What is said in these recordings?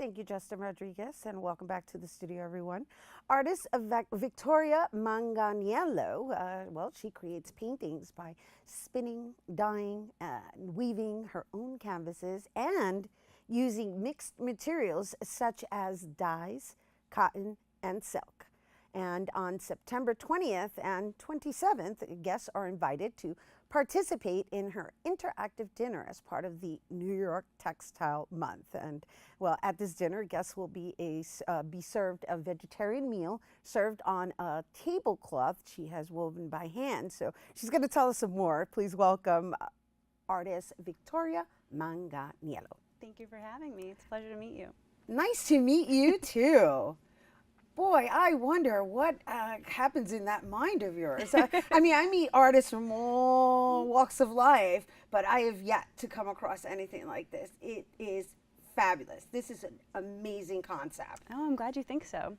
Thank you, Justin Rodriguez, and welcome back to the studio, everyone. Artist Victoria Manganiello, well, she creates paintings by spinning, dyeing, and weaving her own canvases and using mixed materials such as dyes, cotton, and silk. And on September 20th and 27th, guests are invited to participate in her interactive dinner as part of the New York Textile Month. And well, at this dinner, guests will be served a vegetarian meal served on a tablecloth she has woven by hand. So she's going to tell us some more. Please welcome artist Victoria Manganiello. Thank you for having me. It's a pleasure to meet you. Nice to meet you too. Boy, I wonder what happens in that mind of yours. I mean, I meet artists from all walks of life, but I have yet to come across anything like this. It is fabulous. This is an amazing concept. Oh, I'm glad you think so.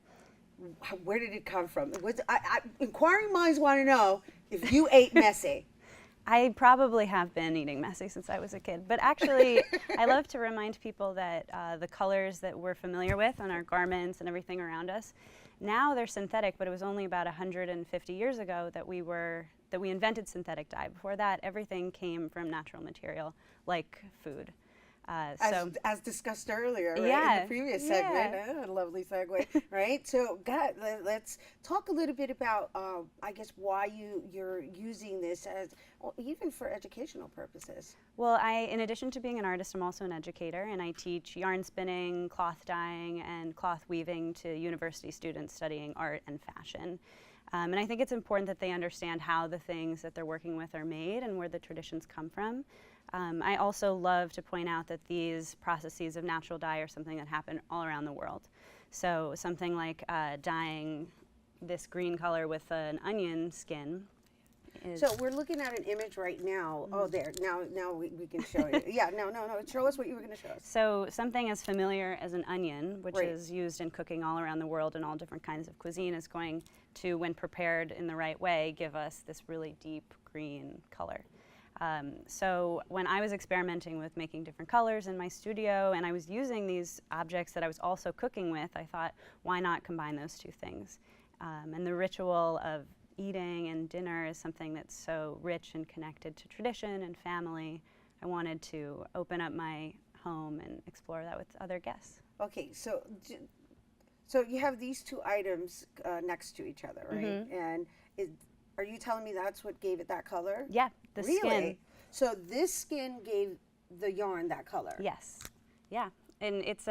Where did it come from? Inquiring minds want to know if you ate messy. I probably have been eating messy since I was a kid, but actually I love to remind people that the colors that we're familiar with on our garments and everything around us, now they're synthetic, but it was only about 150 years ago that we invented synthetic dye. Before that, everything came from natural material like food. As discussed earlier, right? Yeah, in the previous segment. yeah. Lovely segue, right? So, let's talk a little bit about, I guess, why you're using this as, even for educational purposes. Well, in addition to being an artist, I'm also an educator, and I teach yarn spinning, cloth dyeing, and cloth weaving to university students studying art and fashion. And I think it's important that they understand how the things that they're working with are made and where the traditions come from. I also love to point out that these processes of natural dye are something that happen all around the world. So something like dyeing this green color with an onion skin. So we're looking at an image right now. Oh, there. Now we can show you. Yeah, no. Show us what you were going to show us. So something as familiar as an onion, which Right. is used in cooking all around the world in all different kinds of cuisine, is going to, when prepared in the right way, give us this really deep green color. So when I was experimenting with making different colors in my studio and I was using these objects that I was also cooking with, I thought, why not combine those two things? And the ritual of eating and dinner is something that's so rich and connected to tradition and family. I wanted to open up my home and explore that with other guests. Okay, so you have these two items next to each other, right? Mm-hmm. And are you telling me that's what gave it that color? Yeah, the Really? skin. So this skin gave the yarn that color? Yes. Yeah. And it's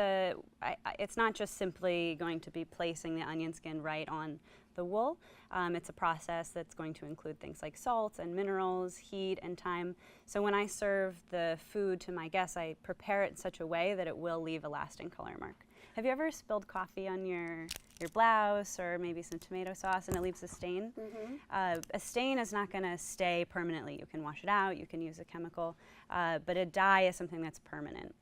not just simply going to be placing the onion skin right on the wool. It's a process that's going to include things like salts and minerals, heat, and time. So when I serve the food to my guests, I prepare it in such a way that it will leave a lasting color mark. Have you ever spilled coffee on your blouse or maybe some tomato sauce and it leaves a stain? Mm-hmm. A stain is not going to stay permanently. You can wash it out, you can use a chemical, but a dye is something that's permanent.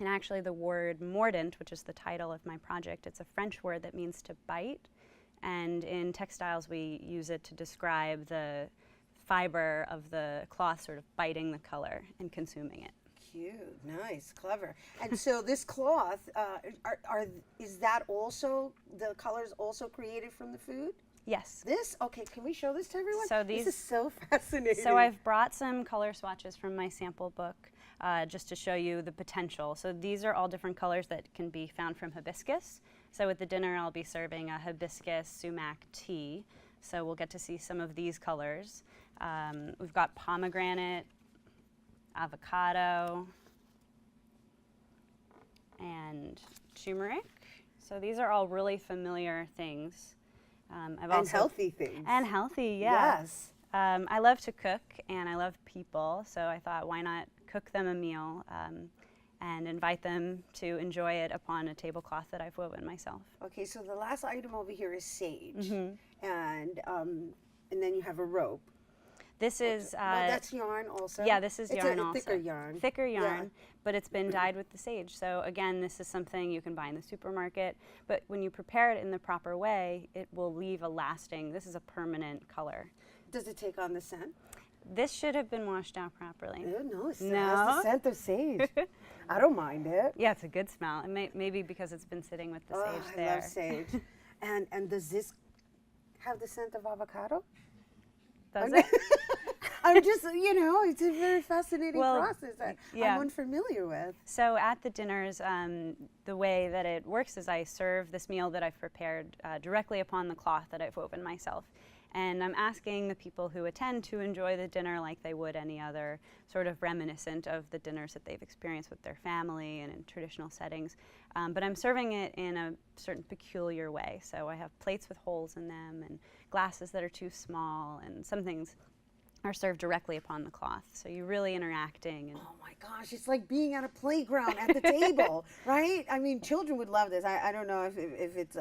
And actually the word Mordant, which is the title of my project, it's a French word that means to bite. And in textiles we use it to describe the fiber of the cloth sort of biting the color and consuming it. Cute, nice, clever. And so this cloth, is that also, the colors also created from the food? Yes. Okay, can we show this to everyone? So this is so fascinating. So I've brought some color swatches from my sample book just to show you the potential. So these are all different colors that can be found from hibiscus. So at the dinner I'll be serving a hibiscus sumac tea. So we'll get to see some of these colors. We've got pomegranate, avocado, and turmeric. So these are all really familiar things. And healthy things. And healthy, yeah. Yes. I love to cook and I love people, so I thought why not cook them a meal and invite them to enjoy it upon a tablecloth that I've woven myself. Okay, so the last item over here is sage, Mm-hmm. and then you have a rope. This is that's yarn also. Yeah, this is yarn also. Thicker yarn. Thicker yarn, but it's been dyed with the sage. So again, this is something you can buy in the supermarket, but when you prepare it in the proper way, it will leave a lasting, this is a permanent color. Does it take on the scent? This should have been washed out properly. No, it still No? has the scent of sage. I don't mind it. Yeah, it's a good smell. And maybe because it's been sitting with the sage I there. love sage. And does this have the scent of avocado? Does it? I'm just, it's a very fascinating Well, process that yeah. I'm unfamiliar with. So at the dinners, the way that it works is I serve this meal that I've prepared directly upon the cloth that I've woven myself. And I'm asking the people who attend to enjoy the dinner like they would any other, sort of reminiscent of the dinners that they've experienced with their family and in traditional settings. But I'm serving it in a certain peculiar way. So I have plates with holes in them and glasses that are too small, and some things are served directly upon the cloth. So you're really interacting. And oh my gosh, it's like being at a playground at the table, right? I mean, children would love this. I don't know if it's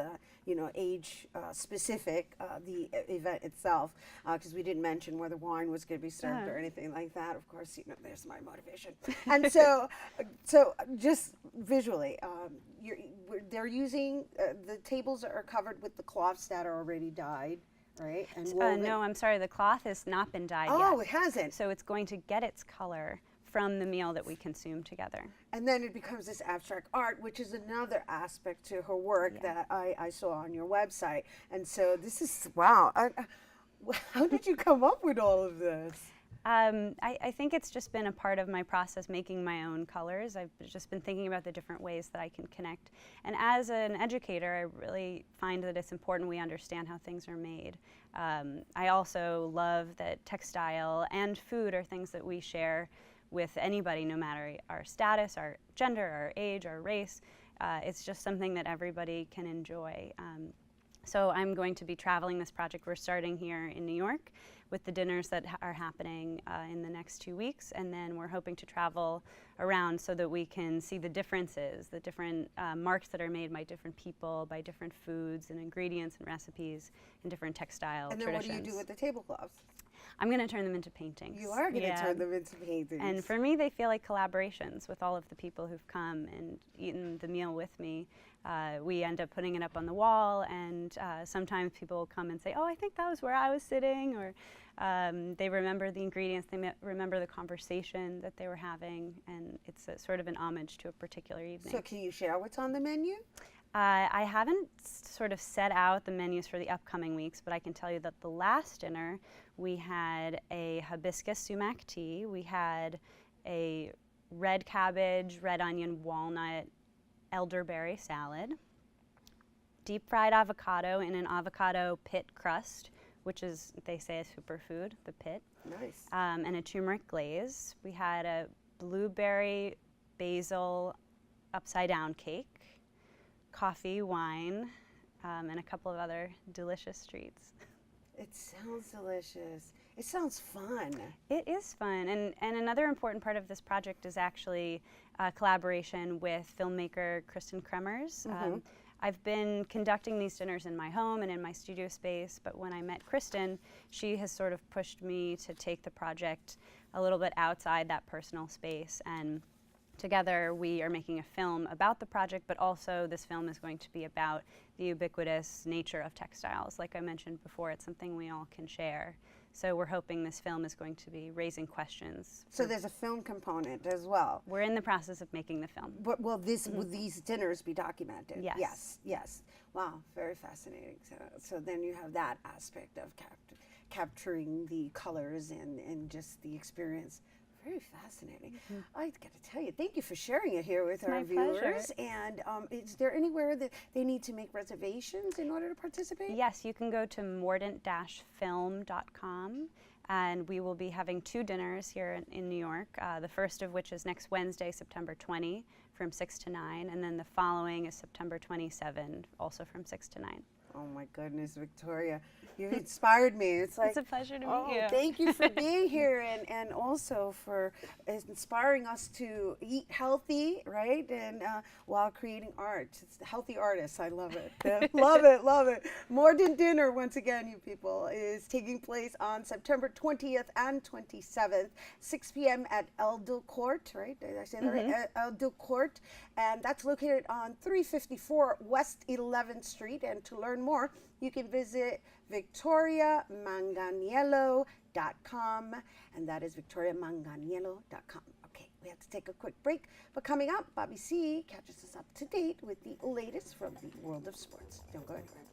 age specific, the event itself, because we didn't mention whether wine was going to be served or anything like that. Of course, there's my motivation. And so just visually, they're using, the tables are covered with the cloths that are already dyed. Right? And no, I'm sorry, the cloth has not been dyed yet. Oh, it hasn't. So it's going to get its color from the meal that we consume together. And then it becomes this abstract art, which is another aspect to her work that I saw on your website. And so this is, wow. How did you come up with all of this? I think it's just been a part of my process making my own colors. I've just been thinking about the different ways that I can connect. And as an educator, I really find that it's important we understand how things are made. I also love that textile and food are things that we share with anybody, no matter our status, our gender, our age, our race. It's just something that everybody can enjoy. So I'm going to be traveling this project. We're starting here in New York with the dinners that are happening in the next 2 weeks, and then we're hoping to travel around so that we can see the differences, the different marks that are made by different people, by different foods and ingredients and recipes and different textile traditions. And then what do you do with the tablecloths? I'm going to turn them into paintings. You are going to turn them into paintings. And for me, they feel like collaborations with all of the people who've come and eaten the meal with me. We end up putting it up on the wall, and sometimes people will come and say, oh, I think that was where I was sitting, or they remember the ingredients, they remember the conversation that they were having, and it's sort of an homage to a particular evening. So can you share what's on the menu? I haven't sort of set out the menus for the upcoming weeks, but I can tell you that the last dinner we had a hibiscus sumac tea, we had a red cabbage, red onion, walnut, elderberry salad, deep fried avocado in an avocado pit crust, which is, they say, a superfood, the pit. Nice. And a turmeric glaze. We had a blueberry basil upside down cake, coffee, wine, and a couple of other delicious treats. It sounds delicious. It sounds fun. It is fun, and another important part of this project is actually a collaboration with filmmaker Kristen Kremers. I've been conducting these dinners in my home and in my studio space, but when I met Kristen, she has sort of pushed me to take the project a little bit outside that personal space, and together we are making a film about the project, but also this film is going to be about the ubiquitous nature of textiles. Like I mentioned before, it's something we all can share. So we're hoping this film is going to be raising questions. So there's a film component as well. We're in the process of making the film. But will these dinners be documented? Yes. Yes. Wow, very fascinating. So then you have that aspect of capturing the colors and just the experience. Very fascinating. I got to tell you, thank you for sharing it here with our viewers. Pleasure. And is there anywhere that they need to make reservations in order to participate? Yes, you can go to mordant-film.com, and we will be having 2 dinners here in New York, the first of which is next Wednesday, September 20, from 6 to 9, and then the following is September 27, also from 6 to 9. Oh my goodness, Victoria, you've inspired me. It's like, it's a pleasure to meet you. Thank you for being here and also for inspiring us to eat healthy, right? And while creating art. It's the healthy artists. I love it. Love it, love it. Mordant Dinner, once again, you people, is taking place on September 20th and 27th, 6 p.m. at El Dil Court, right? Did I say that right? El Dil Court. And that's located on 354 West 11th Street. And to learn more, you can visit victoriamanganiello.com, and that is victoriamanganiello.com. Okay, we have to take a quick break, but coming up, Bobby C catches us up to date with the latest from the world of sports. Don't go anywhere.